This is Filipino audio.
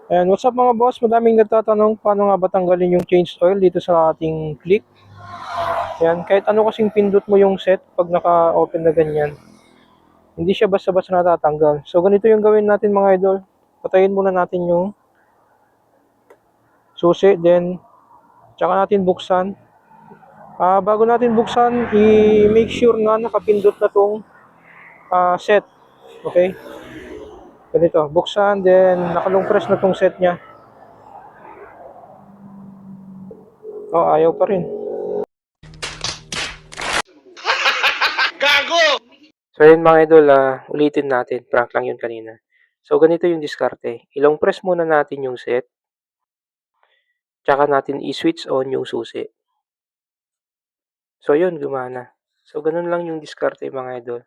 And what's up mga boss? Madaming nagtatanong paano nga ba tanggalin yung change oil dito sa ating click. Yan, kahit ano kasing pindot mo yung set pag naka-open na ganyan. Hindi siya basta-basta natatanggal. So ganito yung gawin natin mga idol. Patayin muna natin yung susi, then tsaka natin buksan. Bago natin buksan, i-make sure na nakapindot na tong set. Okay? Ganito, buksan, then nakalong press na tong set niya. Oh, ayaw pa rin. So yun mga idol, ulitin natin. Prank lang yun kanina. So ganito yung diskarte. Ilong press muna natin yung set. Tsaka natin i-switch on yung susi. So yun, gumana. So ganun lang yung diskarte mga idol.